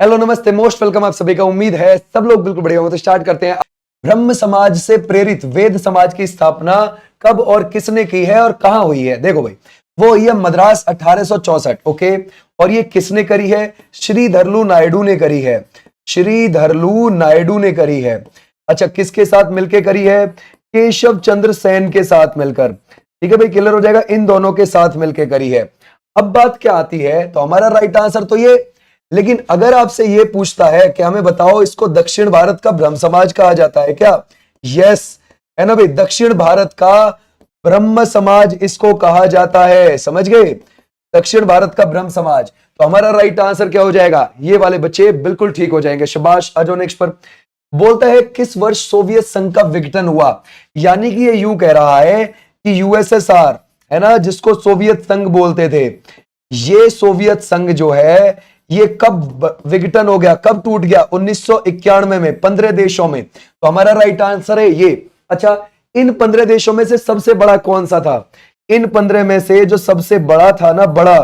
Hello नमस्ते, most welcome आप सभी का। उम्मीद है सब लोग बिल्कुल बढ़िया होंगे। तो स्टार्ट करते हैं। ब्रह्म समाज से प्रेरित वेद समाज की स्थापना कब और किसने की है और कहां हुई है? देखो भाई, वो हुई है मद्रास 1864। ओके, और ये किसने करी है? श्रीधरलू नायडू ने करी है। श्रीधरलू नायडू ने करी है। अच्छा, किसके साथ मिलकर करी है? केशव चंद्र सेन के साथ मिलकर। ठीक है भाई, क्लियर हो जाएगा। इन दोनों के साथ मिलकर करी है। अब बात क्या आती है, तो हमारा राइट आंसर तो ये। लेकिन अगर आपसे ये पूछता है कि हमें बताओ इसको दक्षिण भारत का ब्रह्म समाज कहा जाता है क्या? यस, है ना भाई, दक्षिण भारत का ब्रह्म समाज इसको कहा जाता है। समझ गए? दक्षिण भारत का ब्रह्म समाज। तो हमारा राइट आंसर क्या हो जाएगा? ये वाले बच्चे बिल्कुल ठीक हो जाएंगे। शाबाश। आ जाओ नेक्स्ट पर। बोलता है किस वर्ष सोवियत संघ का विघटन हुआ? यानी कि ये यूं कह रहा है कि यूएसएसआर, है ना, जिसको सोवियत संघ बोलते थे, ये सोवियत संघ जो है ये कब विघटन हो गया, कब टूट गया? 1991 में 15 देशों में। तो हमारा राइट आंसर है ये। अच्छा, इन 15 देशों में से सबसे बड़ा कौन सा था? इन 15 में से जो सबसे बड़ा था ना, बड़ा,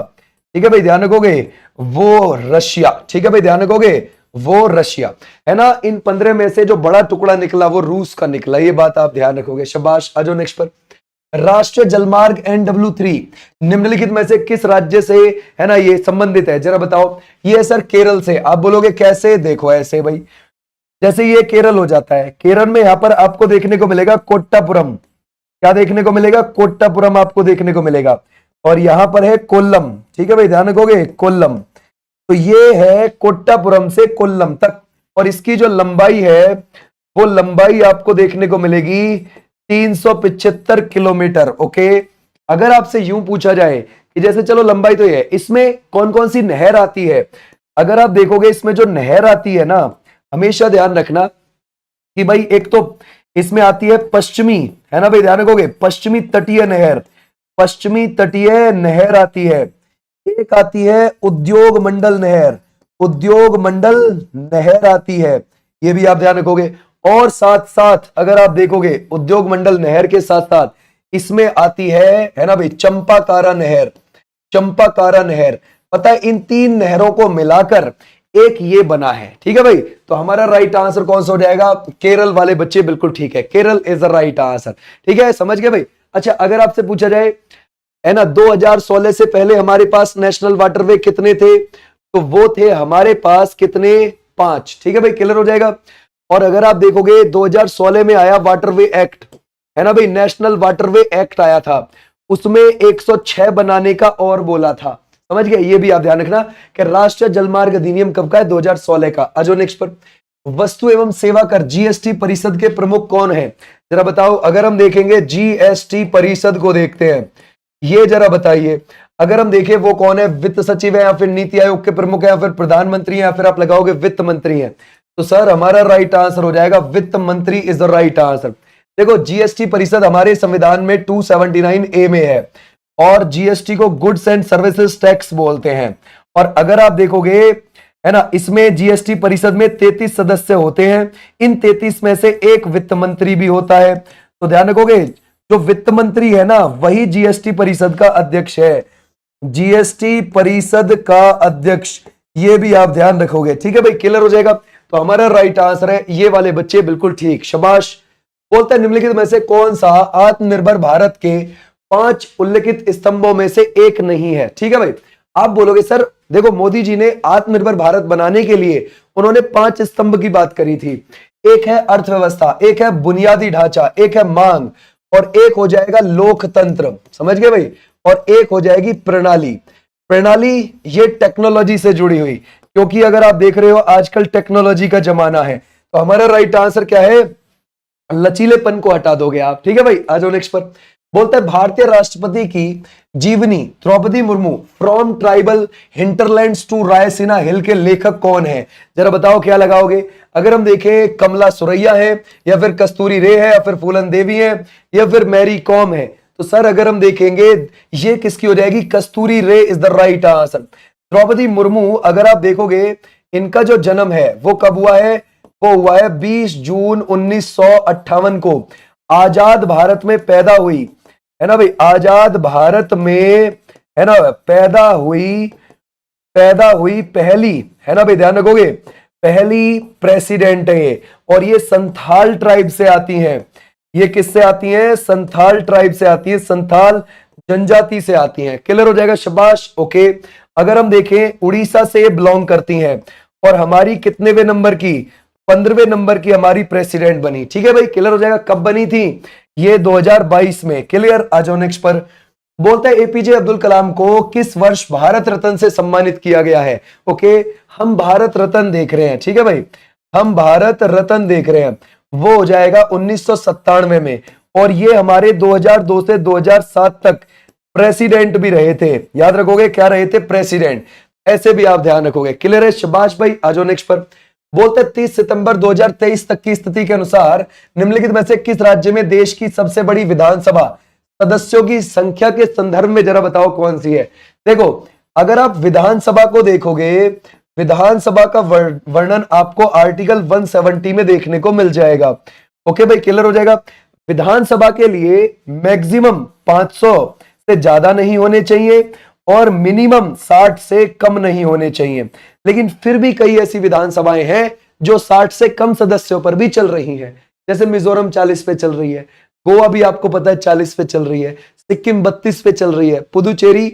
ठीक है भाई, ध्यान रखोगे, वो रशिया। ठीक है भाई, ध्यान रखोगे, वो रशिया, है ना। इन 15 में से जो बड़ा टुकड़ा निकला वो रूस का निकला। ये बात आप ध्यान रखोगे। शाबाश। आ जाओ नेक्स्ट पर। राष्ट्रीय जलमार्ग NW3 निम्नलिखित में से किस राज्य से, है ना, ये संबंधित है? जरा बताओ। ये सर केरल से। आप बोलोगे कैसे? देखो ऐसे भाई, जैसे ये केरल हो जाता है, केरल में यहां पर आपको देखने को मिलेगा कोट्टापुरम। क्या देखने को मिलेगा? कोट्टापुरम आपको देखने को मिलेगा। और यहां पर है कोल्लम। ठीक है भाई, ध्यान रखोगे, कोल्लम। तो ये है कोट्टापुरम से कोल्लम तक, और इसकी जो लंबाई है वो लंबाई आपको देखने को मिलेगी 375 किलोमीटर। ओके, अगर आपसे यूं पूछा जाए कि जैसे चलो लंबाई तो ये है, इसमें कौन कौन सी नहर आती है? अगर आप देखोगे इसमें जो नहर आती है ना, हमेशा ध्यान रखना कि भाई एक तो इसमें आती है पश्चिमी, है ना भाई, ध्यान रखोगे, पश्चिमी तटीय नहर। पश्चिमी तटीय नहर आती है। एक आती है उद्योग मंडल नहर। उद्योग मंडल नहर आती है, ये भी आप ध्यान रखोगे। और साथ साथ अगर आप देखोगे उद्योग मंडल नहर के साथ साथ इसमें आती है ना भाई, चंपाकारा नहर। चंपाकारा नहर, पता है, इन तीन नहरों को मिलाकर एक ये बना है। ठीक है भाई, तो हमारा राइट आंसर कौन सा हो जाएगा? केरल वाले बच्चे बिल्कुल ठीक है, Kerala is the right answer. ठीक है, समझ गए भाई। अच्छा, अगर आपसे पूछा जाए, है ना, 2016 से पहले हमारे पास नेशनल वाटरवे कितने थे? तो वो थे हमारे पास कितने? 5। ठीक है भाई, क्लियर हो जाएगा। और अगर आप देखोगे 2016 में आया वाटरवे एक्ट, है ना भाई, नेशनल वाटरवे एक्ट आया था, उसमें 106 बनाने का और बोला था। समझ गए? ये भी आप ध्यान रखना कि राष्ट्रीय जलमार्ग अधिनियम कब का है? 2016 का। आ जाओ नेक्स्ट पर। वस्तु एवं सेवा कर जीएसटी परिषद के प्रमुख कौन है? जरा बताओ। अगर हम देखेंगे जीएसटी परिषद को देखते हैं, ये जरा बताइए, अगर हम देखें वो कौन है? वित्त सचिव है, या फिर नीति आयोग के प्रमुख है, या फिर प्रधानमंत्री है, या फिर आप लगाओगे वित्त मंत्री है? तो सर हमारा राइट आंसर हो जाएगा वित्त मंत्री इज द राइट आंसर। देखो, जीएसटी परिषद हमारे संविधान में 279A में है, और जीएसटी को गुड्स एंड सर्विसेज टैक्स बोलते हैं। और अगर आप देखोगे, है ना, इसमें जीएसटी परिषद में 33 सदस्य होते हैं। इन 33 में से एक वित्त मंत्री भी होता है। तो ध्यान रखोगे, जो वित्त मंत्री है ना, वही जीएसटी परिषद का अध्यक्ष है। जीएसटी परिषद का अध्यक्ष, ये भी आप ध्यान रखोगे। ठीक है भाई, क्लियर हो जाएगा। तो हमारा राइट आंसर है ये वाले बच्चे बिल्कुल ठीक। शाबाश। बोलता है निम्नलिखित में से कौन सा आत्मनिर्भर भारत के 5 उल्लेखित स्तंभों में से एक नहीं है? ठीक है भाई, आप बोलोगे सर देखो, मोदी जी ने आत्मनिर्भर भारत बनाने के लिए उन्होंने 5 स्तंभ की बात करी थी। एक है अर्थव्यवस्था, एक है बुनियादी ढांचा, एक है मांग, और एक हो जाएगा लोकतंत्र। समझ गए भाई? और एक हो जाएगी प्रणाली। प्रणाली ये टेक्नोलॉजी से जुड़ी हुई, क्योंकि अगर आप देख रहे हो आजकल टेक्नोलॉजी का जमाना है। तो हमारा राइट आंसर क्या है? लचीलेपन को हटा दोगे आप। ठीक है भाई, आ जाओ नेक्स्ट पर। बोलता है भारतीय राष्ट्रपति की जीवनी Droupadi Murmu from tribal hinterlands to Raisina hill के लेखक कौन है? जरा बताओ क्या लगाओगे। अगर हम देखें, कमला सुरैया है, या फिर कस्तूरी रे है, या फिर फूलन देवी है, या फिर मैरी कॉम है? तो सर अगर हम देखेंगे ये किसकी हो जाएगी? Kasturi Ray is the right answer. Draupadi Murmu, अगर आप देखोगे, इनका जो जन्म है वो कब हुआ है? वो हुआ है 20 जून 1958 को। आजाद भारत में पैदा हुई, है ना भाई, आजाद भारत में, है ना, पैदा हुई पैदा हुई पहली, है ना भाई, ध्यान रखोगे, पहली प्रेसिडेंट है ये, और ये संथाल ट्राइब से आती हैं। ये किससे आती हैं? संथाल ट्राइब से आती है, संथाल जनजाति से आती हैं। क्लियर हो जाएगा, शाबाश, ओके। अगर हम देखें उड़ीसा से ये बिलोंग करती हैं, और हमारी कितनेवें नंबर की? 15वें नंबर की हमारी प्रेसिडेंट बनी। ठीक है भाई, क्लियर हो जाएगा। कब बनी थी? ये 2022 में। क्लियर, आ जाओ नेक्स्ट पर। बोलते हैं एपीजे अब्दुल कलाम को किस वर्ष भारत रत्न से सम्मानित किया गया है? ओके, हम भारत रत्न देख रहे हैं, ठीक है भाई, हम भारत रत्न देख रहे हैं, वो हो जाएगा 1997 में, और ये हमारे 2002 से 2007 तक प्रेसिडेंट भी रहे थे। याद रखोगे, क्या रहे थे? प्रेसिडेंट। ऐसे भी आप ध्यान रखोगे। क्लियर है, शाबाश भाई, आ जाओ नेक्स्ट पर। बोलते 30 सितंबर 2023 तक की स्थिति के अनुसार निम्नलिखित में से किस राज्य में देश की सबसे बड़ी विधानसभा सदस्यों की संख्या के संदर्भ में जरा बताओ कौन सी है? देखो, अगर आप विधानसभा को देखोगे, विधानसभा का वर्णन आपको आर्टिकल 170 में देखने को मिल जाएगा। ओके भाई, क्लियर हो जाएगा। विधानसभा के लिए मैक्सिमम 500 से ज्यादा नहीं होने चाहिए और मिनिमम 60 से कम नहीं होने चाहिए, लेकिन फिर भी कई ऐसी विधानसभाएं हैं जो 60 से कम सदस्यों पर भी चल रही हैं। जैसे मिजोरम 40 पे चल रही है, गोवा भी आपको पता है 40 पे चल रही है, सिक्किम 32 पे चल रही है, पुदुचेरी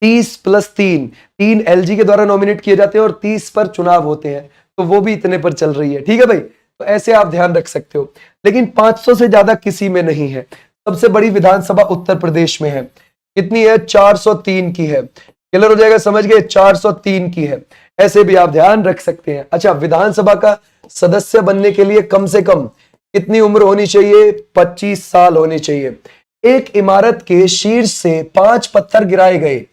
30+3, 3 एलजी के द्वारा नॉमिनेट किए जाते हैं और 30 पर चुनाव होते हैं, तो वो भी इतने पर चल रही है। ठीक है भाई, तो ऐसे आप ध्यान रख सकते हो, लेकिन 500 से ज्यादा किसी में नहीं है। सबसे बड़ी विधानसभा उत्तर प्रदेश में है, कितनी है? 403 की है। क्लियर हो जाएगा, समझ गए, 403 की है। ऐसे भी आप ध्यान रख सकते हैं। अच्छा, विधानसभा का सदस्य बनने के लिए कम से कम कितनी उम्र होनी चाहिए? 25 साल होनी चाहिए। एक इमारत के शीर्ष से 5 पत्थर गिराए गए,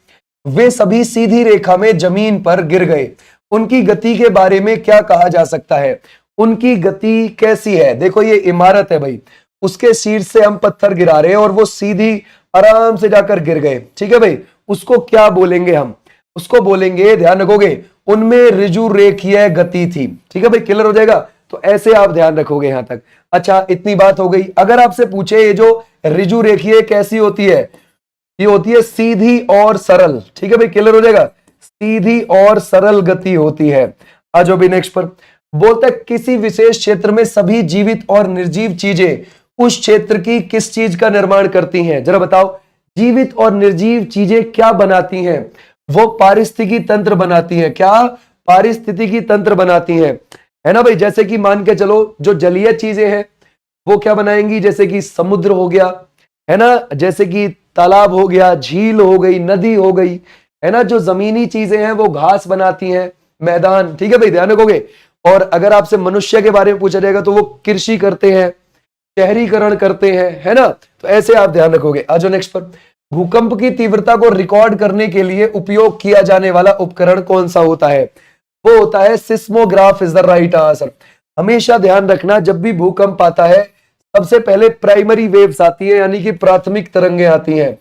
वे सभी सीधी रेखा में जमीन पर गिर गए, उनकी गति के बारे में क्या कहा जा सकता है? उनकी गति कैसी है? देखो, ये इमारत है भाई, उसके शीर्ष से हम पत्थर गिरा रहे हैं और वो सीधी आराम से जाकर गिर गए। ठीक है भाई, उसको क्या बोलेंगे? हम उसको बोलेंगे, ध्यान रखोगे, उनमें ऋजु रेखीय गति थी। ठीक है भाई, क्लियर हो जाएगा। तो ऐसे आप ध्यान रखोगे यहां तक। अच्छा, इतनी बात हो गई। अगर आपसे पूछे ये जो ऋजु रेखीय कैसी होती है? ये होती है सीधी और सरल। ठीक है भाई, क्लियर हो जाएगा, सीधी और सरल गति होती है। आज भी नेक्स्ट पर बोलता है किसी विशेष क्षेत्र में सभी जीवित और निर्जीव चीजें उस क्षेत्र की किस चीज का निर्माण करती हैं? जरा बताओ, जीवित और निर्जीव चीजें क्या बनाती हैं? वो पारिस्थितिकी तंत्र बनाती हैं। क्या? पारिस्थितिकी तंत्र बनाती हैं, है ना भाई। जैसे कि मान के चलो, जो जलीय चीजें हैं वो क्या बनाएंगी? जैसे कि समुद्र हो गया, है ना, जैसे कि तालाब हो गया, झील हो गई, नदी हो गई, है ना। जो जमीनी चीजें हैं वो घास बनाती हैं, मैदान। ठीक है भाई, ध्यान रखोगे। और अगर आपसे मनुष्य के बारे में पूछा जाएगा तो वो कृषि करते हैं, शहरीकरण करते हैं, है ना। तो ऐसे आप ध्यान रखोगे। आज नेक्स्ट पर, भूकंप की तीव्रता को रिकॉर्ड करने के लिए उपयोग किया जाने वाला उपकरण कौन सा होता है? वो होता है seismograph is the right answer. हमेशा ध्यान रखना, जब भी भूकंप आता है सबसे पहले प्राइमरी वेव्स आती है, यानी कि प्राथमिक तरंगे आती हैं,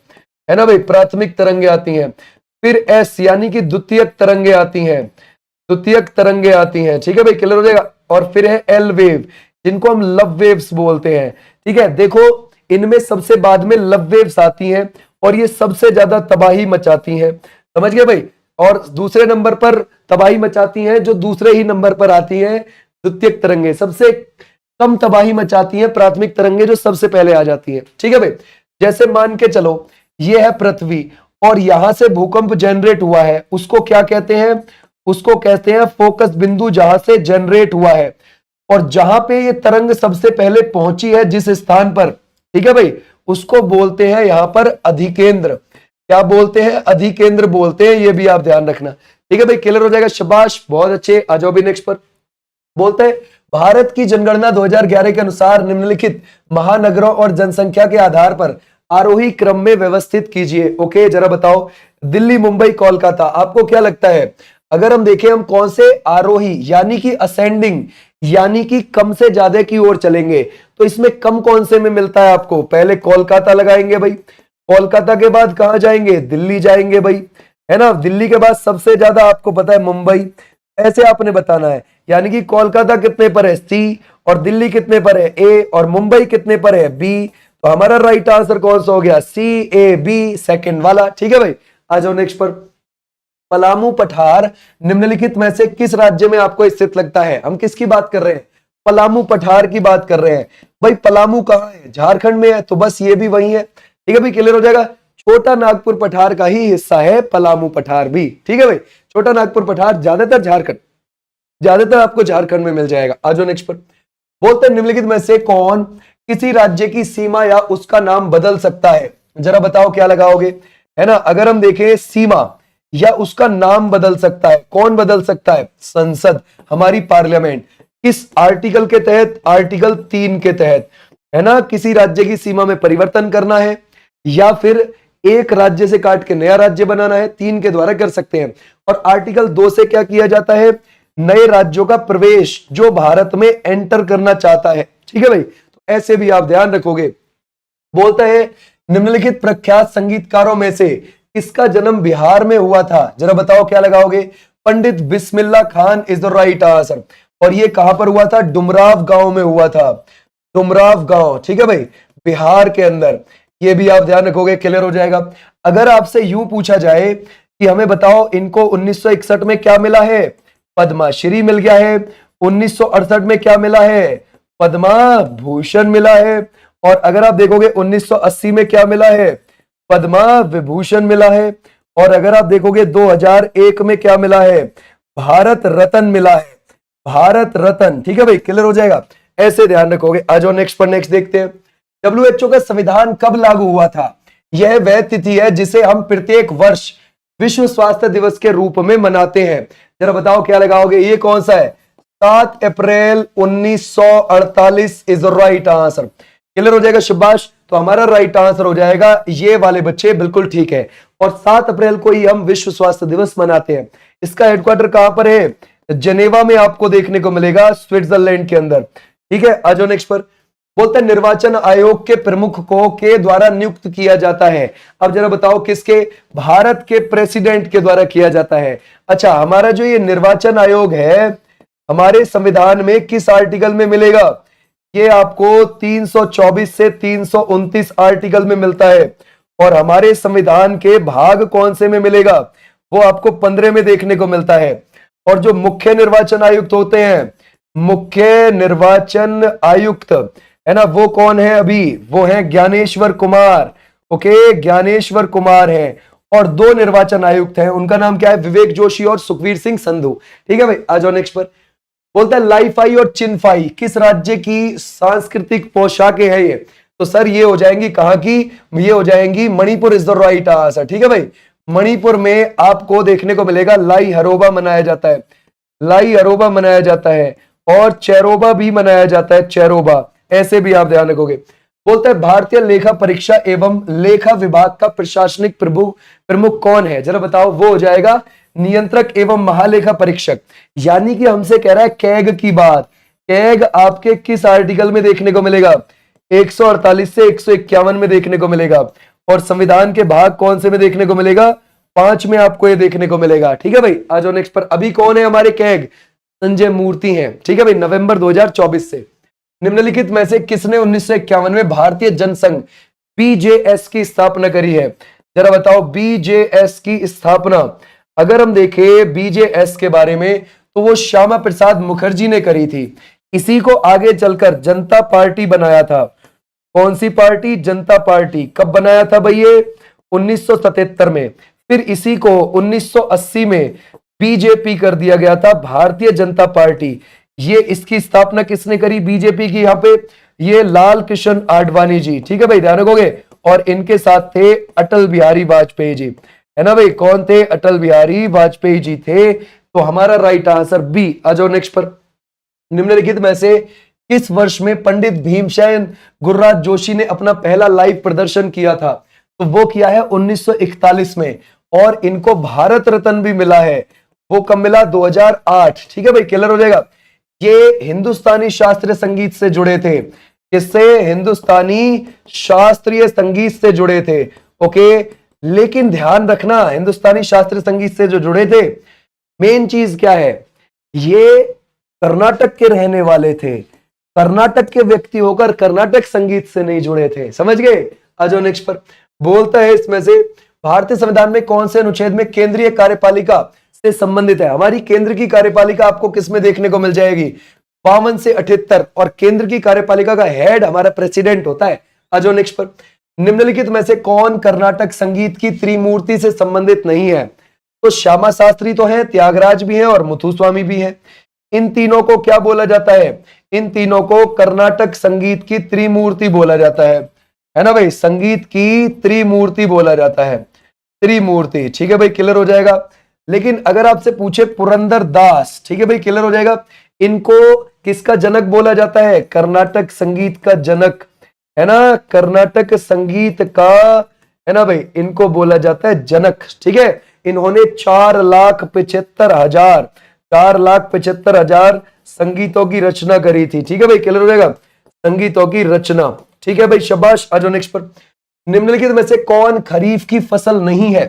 है ना भाई, प्राथमिक तरंगे आती हैं। फिर एस यानी कि द्वितीयक तरंगे आती हैं, द्वितीयक तरंगे आती हैं। ठीक है भाई, क्लियर हो जाएगा। और फिर है एल वेव, जिनको हम लव वेव्स बोलते हैं। ठीक है, देखो, इनमें सबसे बाद में लव वेव्स आती हैं और ये सबसे ज्यादा तबाही मचाती हैं। समझ गए भाई। और दूसरे नंबर पर तबाही मचाती हैं जो दूसरे ही नंबर पर आती हैं द्वितीयक तरंगे। सबसे कम तबाही मचाती हैं प्राथमिक तरंगे, जो सबसे पहले आ जाती है। ठीक है भाई, जैसे मान के चलो ये है पृथ्वी और यहां से भूकंप जनरेट हुआ है, उसको क्या कहते हैं? उसको कहते हैं फोकस बिंदु, जहां से जनरेट हुआ है। और जहां पे ये तरंग सबसे पहले पहुंची है, जिस स्थान पर, ठीक है भाई, उसको बोलते हैं यहां पर अधिकेंद्र। क्या बोलते हैं? अधिकेंद्र बोलते हैं। ये भी आप ध्यान रखना। ठीक है भाई, क्लियर हो जाएगा, शाबाश, बहुत अच्छे। आ जाओ भी नेक्स्ट पर। बोलते हैं भारत की जनगणना 2011 के अनुसार निम्नलिखित महानगरों और जनसंख्या के आधार पर आरोही क्रम में व्यवस्थित कीजिए। ओके, जरा बताओ, दिल्ली, मुंबई, कोलकाता, आपको क्या लगता है? अगर हम देखें, हम कौन से आरोही यानी कि असेंडिंग यानी कि कम से ज्यादा की ओर चलेंगे, तो इसमें कम कौन से में मिलता है आपको? पहले कोलकाता लगाएंगे भाई, कोलकाता के बाद कहां जाएंगे? दिल्ली जाएंगे भाई, है ना। दिल्ली के बाद सबसे ज्यादा आपको पता है मुंबई। ऐसे आपने बताना है, यानी कि कोलकाता कितने पर है? सी, और दिल्ली कितने पर है? ए, और मुंबई कितने पर है? बी। तो हमारा राइट आंसर कौन सा हो गया? सी, ए, बी, सेकंड वाला। ठीक है भाई, आ जाओ नेक्स्ट पर। पलामू पठार निम्नलिखित में से किस राज्य में आपको स्थित लगता है? हम किसकी बात कर रहे हैं? पलामू पठार की बात कर रहे हैं। भाई पलामू कहाँ है? झारखंड में है, तो बस ये भी वही है। ठीक है भाई, क्लियर हो जाएगा। छोटा नागपुर पठार का ही हिस्सा है पलामू पठार भी। ठीक है भाई, छोटा नागपुर पठार ज्यादातर झारखंड, ज्यादातर आपको झारखंड में मिल जाएगा। आ जाओ नेक्स्ट पर। बोलते हैं निम्नलिखित में से कौन किसी राज्य की सीमा या उसका नाम बदल सकता है? जरा बताओ क्या लगाओगे, है ना। अगर हम देखें सीमा या उसका नाम बदल सकता है, कौन बदल सकता है? संसद, हमारी पार्लियामेंट। किस आर्टिकल के तहत? आर्टिकल 3 के तहत, है ना। किसी राज्य की सीमा में परिवर्तन करना है या फिर एक राज्य से काट के नया राज्य बनाना है, 3 के द्वारा कर सकते हैं। और आर्टिकल 2 से क्या किया जाता है? नए राज्यों का प्रवेश जो भारत में एंटर करना चाहता है। ठीक है भाई, तो ऐसे भी आप ध्यान रखोगे। बोलता है निम्नलिखित प्रख्यात संगीतकारों में से किसका जन्म बिहार में हुआ था? जरा बताओ क्या लगाओगे। Pandit Bismillah Khan is the right answer. और ये कहां पर हुआ था? डुमराव गांव में हुआ था, डुमराव गांव। ठीक है भाई, बिहार के अंदर। ये भी आप ध्यान रखोगे, क्लियर हो जाएगा। अगर आपसे यूं पूछा जाए कि हमें बताओ इनको 1961 में क्या मिला है? पद्मश्री मिल गया है। 1968 में क्या मिला है? पद्मा भूषण मिला है। और अगर आप देखोगे 1980 में क्या मिला है? पद्मा विभूषण मिला है। और अगर आप देखोगे 2001 में क्या मिला है? भारत रत्न मिला है, भारत रत्न। ठीक है भाई, क्लियर हो जाएगा। ऐसे ध्यान रखोगे। आ जाओ नेक्स्ट पर, नेक्स्ट देखते हैं। WHO का संविधान कब लागू हुआ था? यह वह तिथि है जिसे हम प्रत्येक वर्ष विश्व स्वास्थ्य दिवस के रूप में मनाते हैं। जरा बताओ क्या लगाओगे। ये कौन सा है? 7 अप्रैल 1948 इज राइट आंसर। क्लियर हो जाएगा, शाबाश। तो हमारा राइट आंसर हो जाएगा ये वाले बच्चे, बिल्कुल ठीक है। और 7 अप्रैल को ही हम विश्व स्वास्थ्य दिवस मनाते हैं। इसका हेडक्वार्टर कहां पर है? जनेवा में आपको देखने को मिलेगा, स्विट्जरलैंड के अंदर। ठीक है, आ जाओ नेक्स्ट पर। बोलते हैं निर्वाचन आयोग के प्रमुख को के द्वारा नियुक्त किया जाता है। अब जरा बताओ किसके? भारत के प्रेसिडेंट के द्वारा किया जाता है। अच्छा, हमारा जो ये निर्वाचन आयोग है हमारे संविधान में किस आर्टिकल में मिलेगा? ये आपको 324 से 329 आर्टिकल में मिलता है। और हमारे संविधान के भाग कौन से में मिलेगा? वो आपको 15 में देखने को मिलता है। और जो मुख्य निर्वाचन आयुक्त होते हैं, मुख्य निर्वाचन आयुक्त, है ना, वो कौन है अभी? वो है ज्ञानेश्वर कुमार। ओके, ज्ञानेश्वर कुमार है। और 2 निर्वाचन आयुक्त हैं, उनका नाम क्या है? विवेक जोशी और सुखवीर सिंह संधू। ठीक है भाई, आ जाओ नेक्स्ट पर। बोलता है लाईफाई और चिनफाई किस राज्य की सांस्कृतिक पोशाकें हैं? ये तो सर ये हो जाएंगी कहां की? ये हो जाएंगी Manipur is the right answer. ठीक है भाई, मणिपुर में आपको देखने को मिलेगा लाई हरोबा मनाया जाता है, लाई हरोबा मनाया जाता है। और चेरोबा भी मनाया जाता है, चेरोबा। ऐसे भी आप ध्यान रखोगे। बोलते हैं भारतीय लेखा परीक्षा एवं लेखा विभाग का प्रशासनिक प्रमुख कौन है? जरा बताओ। वो हो जाएगा नियंत्रक एवं महालेखा परीक्षक। यानी कि हमसे कह रहा है कैग की बात। कैग आपके किस आर्टिकल में देखने को मिलेगा? 148 से 151 में देखने को मिलेगा। और संविधान के भाग कौन से में देखने को मिलेगा? 5 में आपको ये देखने को मिलेगा। ठीक है भाई, आ जाओ नेक्स्ट पर। अभी कौन है हमारे कैग? संजय मूर्ति हैं। ठीक है भाई, नवंबर 2024 से। निम्नलिखित में से किसने 1951 में भारतीय जनसंघ बीजेएस की स्थापना करी है? जरा बताओ। बीजेएस की स्थापना अगर हम देखें बीजेएस के बारे में तो वो श्यामा प्रसाद मुखर्जी ने करी थी। इसी को आगे चलकर जनता पार्टी बनाया था। कौन सी पार्टी? जनता पार्टी। कब बनाया था भाई? ये 1977 में। फिर इसी को 1980 में बीजेपी कर दिया गया था, भारतीय जनता पार्टी। ये इसकी स्थापना किसने करी बीजेपी की? यहाँ पे ये लाल कृष्ण आडवाणी जी। ठीक है भाई, ध्यान रखोगे। और इनके साथ थे अटल बिहारी वाजपेयी जी, है ना भाई। कौन थे? अटल बिहारी वाजपेयी जी थे। तो हमारा राइट आंसर बी। आ जाओ नेक्स्ट पर। निम्नलिखित में से किस वर्ष में पंडित भीमसेन गुरराज जोशी ने अपना पहला लाइव प्रदर्शन किया था? तो वो किया है 1941 में। और इनको भारत रत्न भी मिला है। वो कब मिला? 2008। ठीक है भाई, क्लियर हो जाएगा। ये हिंदुस्तानी शास्त्रीय संगीत से जुड़े थे। किससे? हिंदुस्तानी शास्त्रीय संगीत से जुड़े थे। ओके, लेकिन ध्यान रखना हिंदुस्तानी शास्त्रीय संगीत से जो जुड़े थे, मेन चीज क्या है? ये कर्नाटक के रहने वाले थे। कर्नाटक के व्यक्ति होकर कर्नाटक संगीत से नहीं जुड़े थे। समझ गए? आ जाओ नेक्स्ट पर। बोलता है इसमें से भारतीय संविधान में कौन से अनुच्छेद में केंद्रीय कार्यपालिका से संबंधित है? हमारी केंद्र की कार्यपालिका आपको किसमें देखने को मिल जाएगी? 52 से 78। और केंद्र की कार्यपालिका का हेड हमारा प्रेसिडेंट होता है। आ जाओ नेक्स्ट पर। निम्नलिखित में से कौन कर्नाटक संगीत की त्रिमूर्ति से संबंधित नहीं है? तो श्यामा शास्त्री तो है, त्यागराज भी है और मुथुस्वामी भी है। इन तीनों को क्या बोला जाता है? इन तीनों को कर्नाटक संगीत की त्रिमूर्ति बोला जाता है ना भाई? संगीत की त्रिमूर्ति बोला जाता है, त्रिमूर्ति। ठीक है भाई, क्लियर हो जाएगा। लेकिन अगर आपसे पूछे पुरंदर दास, ठीक है भाई, क्लियर हो जाएगा। इनको किसका जनक बोला जाता है? कर्नाटक संगीत का जनक, है ना, कर्नाटक संगीत का, है ना भाई, इनको बोला जाता है जनक। ठीक है, इन्होंने 4,75,000 संगीतों की रचना करी थी। ठीक है भाई, क्लियर हो जाएगा, संगीतों की रचना। ठीक है भाई, शाबाश। आ जाओ नेक्स्ट पर। निम्नलिखित में से कौन खरीफ की फसल नहीं है?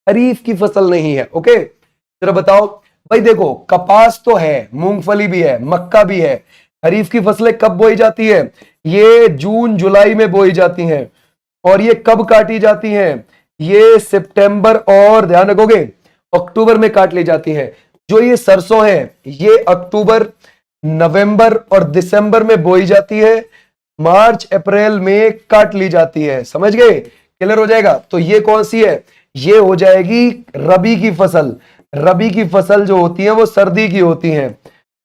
खरीफ की फसल नहीं है। ओके, जरा बताओ भाई। देखो, कपास तो है, मूंगफली भी है, मक्का भी है। खरीफ की फसलें कब बोई जाती है? ये जून जुलाई में बोई जाती हैं। और ये कब काटी जाती हैं? ये सितंबर और ध्यान रखोगे अक्टूबर में काट ली जाती है। जो ये सरसों है ये अक्टूबर, नवंबर और दिसंबर में बोई जाती है, मार्च अप्रैल में काट ली जाती है। समझ गए? क्लियर हो जाएगा। तो ये कौन सी है? ये हो जाएगी रबी की फसल। रबी की फसल जो होती है वो सर्दी की होती है।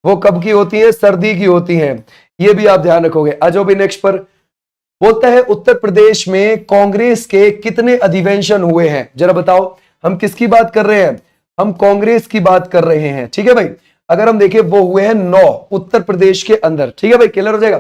वो कब की होती है? सर्दी की होती है। ये भी आप ध्यान रखोगे। आ जाओ भी नेक्स्ट पर। बोलता है उत्तर प्रदेश में कांग्रेस के कितने अधिवेशन हुए हैं? जरा बताओ। हम किसकी बात कर रहे हैं? हम कांग्रेस की बात कर रहे हैं। ठीक है भाई, अगर हम देखें वो हुए हैं 9 उत्तर प्रदेश के अंदर। ठीक है भाई, क्लियर हो जाएगा।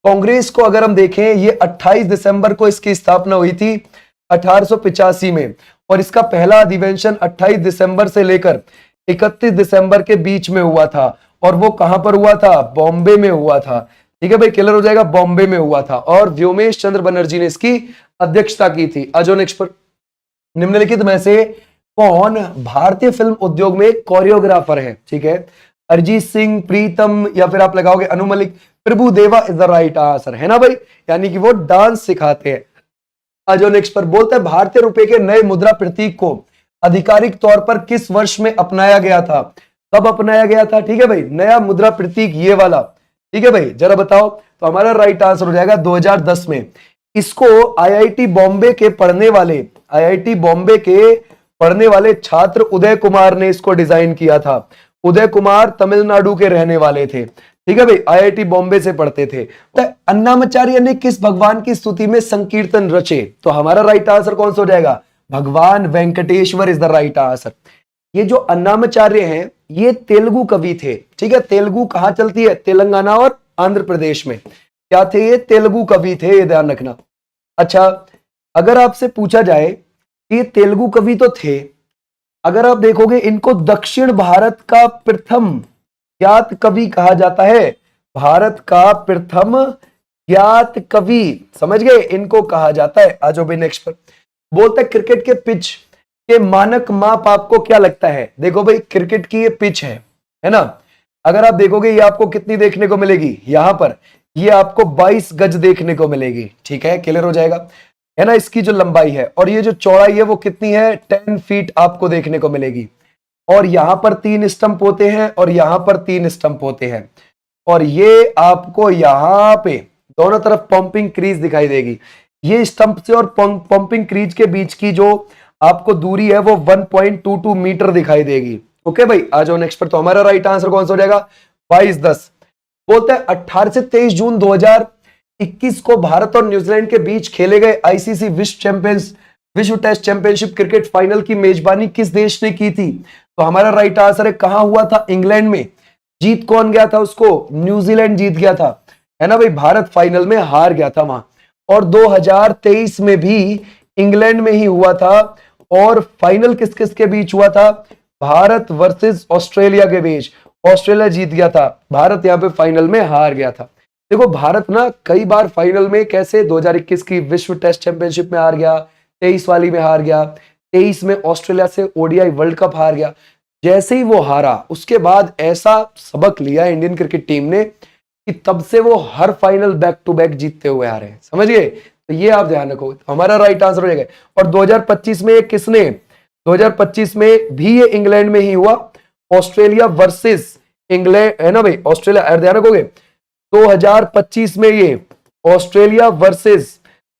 कांग्रेस को अगर हम देखें, ये 28 दिसंबर को इसकी स्थापना हुई थी 1885 में। और इसका पहला अधिवेशन 28 दिसंबर से लेकर 31 दिसंबर के बीच में हुआ था। और वो कहां पर हुआ था? बॉम्बे में हुआ था। ठीक है भाई, क्लियर हो जाएगा, बॉम्बे में हुआ था। और व्योमेश चंद्र बनर्जी ने इसकी अध्यक्षता की थी। आ जाओ नेक्स्ट पर। निम्नलिखित में से कौन भारतीय फिल्म उद्योग में कोरियोग्राफर है? ठीक है, अरिजीत सिंह, प्रीतम, या फिर आप लगाओगे अनु मलिक। प्रभु देवा इज द राइट आंसर, है ना भाई, यानी कि वो डांस सिखाते हैं। आ जाओ नेक्स्ट पर। बोलता है भारतीय रुपए के नए मुद्रा प्रतीक को आधिकारिक तौर पर किस वर्ष में अपनाया गया था? कब अपनाया गया था? ठीक है भाई, नया मुद्रा प्रतीक ये वाला। ठीक है भाई, जरा बताओ। तो हमारा राइट आंसर हो जाएगा 2010 में। इसको आईआईटी बॉम्बे के पढ़ने वाले छात्र उदय कुमार ने इसको डिजाइन किया था। उदय कुमार तमिलनाडु के रहने वाले थे। ठीक है भाई, आईआईटी बॉम्बे से पढ़ते थे। तो अन्नामाचार्य ने किस भगवान की स्तुति में संकीर्तन रचे? तो हमारा राइट आंसर कौन सा हो जाएगा? भगवान Venkateswara is the right answer. ये जो अन्नामाचार्य हैं ये तेलुगु कवि थे। ठीक है, तेलुगु कहां चलती है? तेलंगाना और आंध्र प्रदेश में। क्या थे ये? तेलुगु कवि थे, ये ध्यान रखना। अच्छा, अगर आपसे पूछा जाए कि ये तेलुगु कवि तो थे, अगर आप देखोगे इनको दक्षिण भारत का प्रथम ज्ञात कवि कहा जाता है। भारत का प्रथम ज्ञात कवि, समझ गए, इनको कहा जाता है। आज भी नेक्स्ट पर। बोलता है क्रिकेट के पिच के मानक माप आपको क्या लगता है? देखो भाई, क्रिकेट की ये पिच है ना। अगर आप देखोगे ये आपको कितनी देखने को मिलेगी? यहां पर ये आपको 22 गज देखने को मिलेगी। ठीक है, क्लियर हो जाएगा, है ना। इसकी जो लंबाई है और ये जो चौड़ाई है वो कितनी है? 10 फीट आपको देखने को मिलेगी। और यहां पर 3 स्टंप होते हैं और यहां पर 3 स्टंप होते हैं। और ये आपको यहां पे दोनों तरफ पंपिंग क्रीज दिखाई देगी। ये स्टंप से और पंपिंग क्रीज के बीच की जो आपको दूरी है वो 1.22 मीटर दिखाई देगी। ओके भाई, आ जाओ नेक्स्ट पर। तो हमारा राइट आंसर कौन सा हो जाएगा? 22-10। बोलता है 18 से 23 जून 2021 को भारत और न्यूजीलैंड के बीच खेले गए आईसीसी विश्व टेस्ट चैंपियनशिप क्रिकेट फाइनल की मेजबानी किस देश ने की थी? तो हमारा राइट आंसर है कहां हुआ था? इंग्लैंड में। जीत कौन गया था उसको? न्यूजीलैंड जीत गया था, है ना भाई। भारत फाइनल में हार गया था वहां। और 2023 में भी इंग्लैंड में ही हुआ था। और फाइनल किस किस के बीच हुआ था? भारत वर्सेस ऑस्ट्रेलिया के बीच। ऑस्ट्रेलिया जीत गया था, भारत यहां पे फाइनल में हार गया था। देखो, भारत ना कई बार फाइनल में, कैसे 2021 की विश्व टेस्ट चैंपियनशिप में हार गया, 23 वाली में हार गया, 23 में ऑस्ट्रेलिया से ओडीआई वर्ल्ड कप हार गया। जैसे ही वो हारा उसके बाद ऐसा सबक लिया इंडियन क्रिकेट टीम ने कि तब से वो हर फाइनल बैक टू बैक जीतते हुए आ रहे हैं। समझ गए? तो ये आप ध्यान रखो, हमारा राइट आंसर हो जाएगा। और 2025 में किसने, 2025 में भी ये इंग्लैंड में ही हुआ, ऑस्ट्रेलिया वर्सेस इंग्लैंड, है ना भाई, ऑस्ट्रेलिया, ध्यान रखोगे 2025 में ये ऑस्ट्रेलिया वर्सेस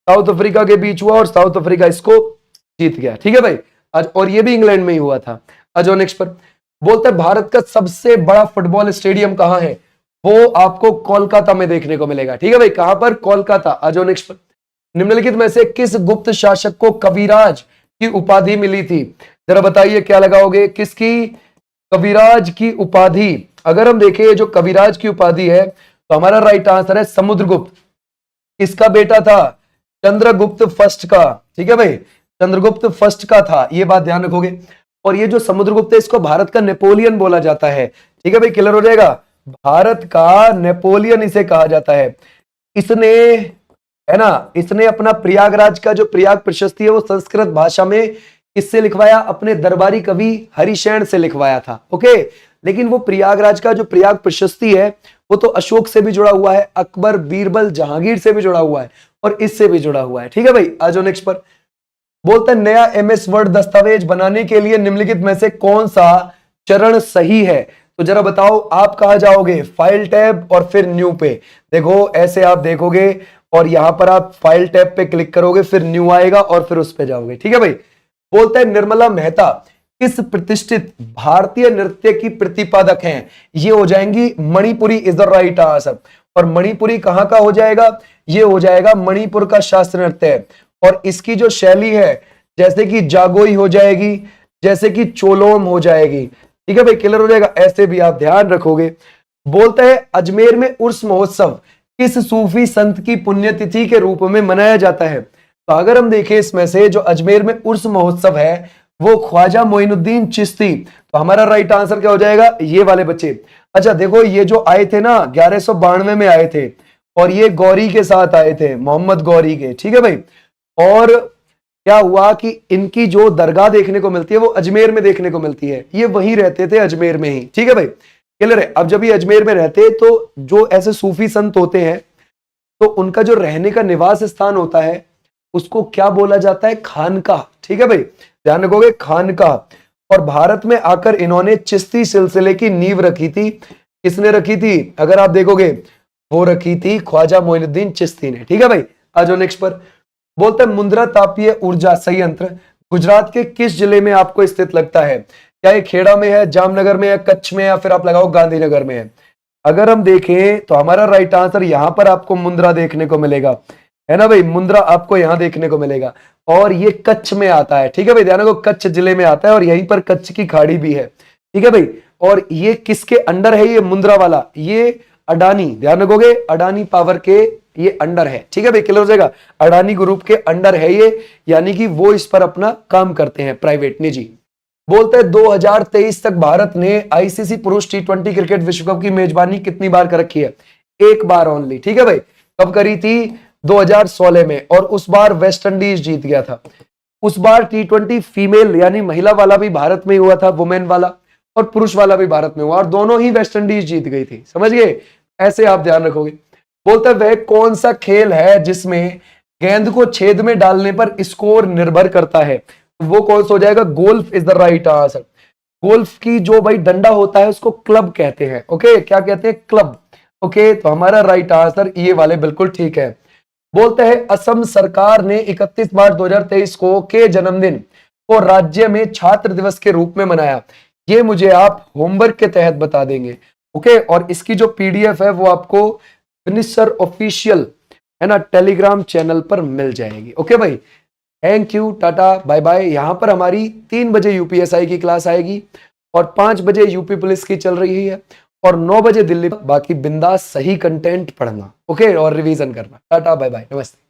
साउथ अफ्रीका के बीच हुआ और साउथ अफ्रीका इसको जीत गया, ठीक है भाई। आज और ये भी इंग्लैंड में ही हुआ था। आज नेक्स्ट पर बोलते हैं भारत का सबसे बड़ा फुटबॉल स्टेडियम कहां है, वो आपको कोलकाता में देखने को मिलेगा, ठीक है भाई। कहां पर, कोलकाता। आज नेक्स्ट पर निम्नलिखित में से किस गुप्त शासक को कविराज की उपाधि मिली थी, जरा बताइए क्या लगाओगे, किसकी कविराज की उपाधि। अगर हम देखें जो कविराज की उपाधि है तो हमारा राइट आंसर है समुद्रगुप्त। किसका बेटा था, चंद्रगुप्त फर्स्ट का, ठीक है भाई, चंद्रगुप्त फर्स्ट का था, ये बात ध्यान रखोगे। और ये जो समुद्रगुप्त है इसको भारत का नेपोलियन बोला जाता है, ठीक है भाई, क्लियर हो जाएगा। भारत का नेपोलियन इसे कहा जाता है। इसने, है ना, इसने अपना प्रयागराज का जो प्रयाग प्रशस्ति है वो संस्कृत भाषा में किससे लिखवाया, अपने दरबारी कवि हरिशैन से लिखवाया था, ओके। लेकिन वो प्रयागराज का जो प्रयाग प्रशस्ति है वो तो अशोक से भी जुड़ा हुआ है, अकबर, बीरबल, जहांगीर से भी जुड़ा हुआ है और इससे भी जुड़ा हुआ है, ठीक है भाई। आज नेक्स्ट पर बोलते हैं नया एमएस वर्ड दस्तावेज बनाने के लिए निम्नलिखित में से कौन सा चरण सही है, तो जरा बताओ आप कहां जाओगे, फाइल टैब और फिर न्यू पे। देखो ऐसे आप देखोगे और यहां पर आप फाइल टैब पे क्लिक करोगे, फिर न्यू आएगा और फिर उस पे जाओगे, ठीक है भाई। बोलते हैं निर्मला मेहता किस प्रतिष्ठित भारतीय नृत्य की प्रतिपादक हैं, ये हो जाएंगी Manipuri is the right answer. और मणिपुरी कहां का हो जाएगा, ये हो जाएगा मणिपुर का शास्त्रीय नृत्य है। और इसकी जो शैली है जैसे कि जागोई हो जाएगी, जैसे कि चोलोम हो जाएगी, ठीक है भाई, क्लियर हो जाएगा, ऐसे भी आप ध्यान रखोगे। बोलते हैं अजमेर में उर्स महोत्सव किस सूफी संत की पुण्यतिथि के रूप में मनाया जाता है, तो अगर हम देखें इसमें से जो अजमेर में उर्स महोत्सव है वो ख्वाजा मोइनुद्दीन चिश्ती, तो हमारा राइट आंसर क्या हो जाएगा, ये वाले बच्चे। अच्छा देखो ये जो आए थे ना 1192 में आए थे और ये गौरी के साथ आए थे, मोहम्मद गौरी के, ठीक है भाई। और क्या हुआ कि इनकी जो दरगाह देखने को मिलती है वो अजमेर में देखने को मिलती है, ये वहीं रहते थे अजमेर में ही, ठीक है भाई, क्लियर है। अब जब ये अजमेर में रहते तो जो ऐसे सूफी संत होते हैं तो उनका जो रहने का निवास स्थान होता है उसको क्या बोला जाता है, खानकाह, ठीक है भाई, ध्यान रखोगे, खानकाह। और भारत में आकर इन्होंने चिश्ती सिलसिले की नींव रखी थी, किसने रखी थी, अगर आप देखोगे वो रखी थी ख्वाजा मोइनुद्दीन चिश्ती ने, ठीक है भाई। आ जाओ नेक्स्ट पर। बोलते हैं मुंद्रा तापीय ऊर्जा संयंत्र गुजरात के किस जिले में आपको स्थित लगता है, क्या ये खेड़ा में है, जामनगर में है, कच्छ में, या फिर आप लगाओ गांधीनगर में है। अगर हम देखें तो हमारा राइट आंसर यहां पर आपको मुंद्रा देखने को मिलेगा, है ना भाई, मुंद्रा आपको यहां देखने को मिलेगा और ये कच्छ में आता है, ठीक है भाई, ध्यान रखो कच्छ जिले में आता है और यहीं पर कच्छ की खाड़ी भी है, ठीक है भाई। और ये किसके अंडर है, ये मुंद्रा वाला, ये अडानी, ध्यान रखोगे अडानी पावर के ये अंडर है, ठीक है भाई, क्लियर हो जाएगा, अडानी ग्रुप के अंडर है ये, यानी कि वो इस पर अपना काम करते हैं, प्राइवेट निजी। बोलते हैं 2023 तक भारत ने आईसीसी पुरुष टी20 क्रिकेट विश्व कप की मेजबानी कितनी बार कर रखी है, एक बार ओनली, ठीक है भाई। कब करी थी, 2016 में, और उस बार वेस्ट इंडीज जीत गया था। उस बार टी20 फीमेल यानी महिला वाला भी भारत में हुआ था, वुमेन वाला, और पुरुष वाला भी भारत में हुआ और दोनों ही वेस्ट इंडीज जीत गई थी, समझ गए, ऐसे आप ध्यान रखोगे। बोलते हैं वह कौन सा खेल है जिसमें गेंद को छेद में डालने पर स्कोर निर्भर करता है, वो कौन सा हो जाएगा, golf is the right answer. Golf की जो भाई डंडा होता है उसको क्लब कहते हैं, ओके, क्या कहते हैं, क्लब, ओके, तो हमारा राइट आंसर ये वाले बिल्कुल ठीक है। बोलते हैं असम सरकार ने 31 मार्च 2023 को के जन्मदिन को राज्य में छात्र दिवस के रूप में मनाया, ये मुझे आप होमवर्क के तहत बता देंगे, ओके। और इसकी जो पीडीएफ है वो आपको मिनिस्टर ऑफिशियल, है ना, टेलीग्राम चैनल पर मिल जाएगी, ओके भाई। Thank you, ta-ta, bye bye. यहां पर हमारी 3 बजे यूपीएसआई की क्लास आएगी और 5 बजे यूपी पुलिस की चल रही है और 9 बजे दिल्ली। बाकी बिंदास सही कंटेंट पढ़ना, ओके, और रिवीजन करना। टाटा, बाय बाय, नमस्ते।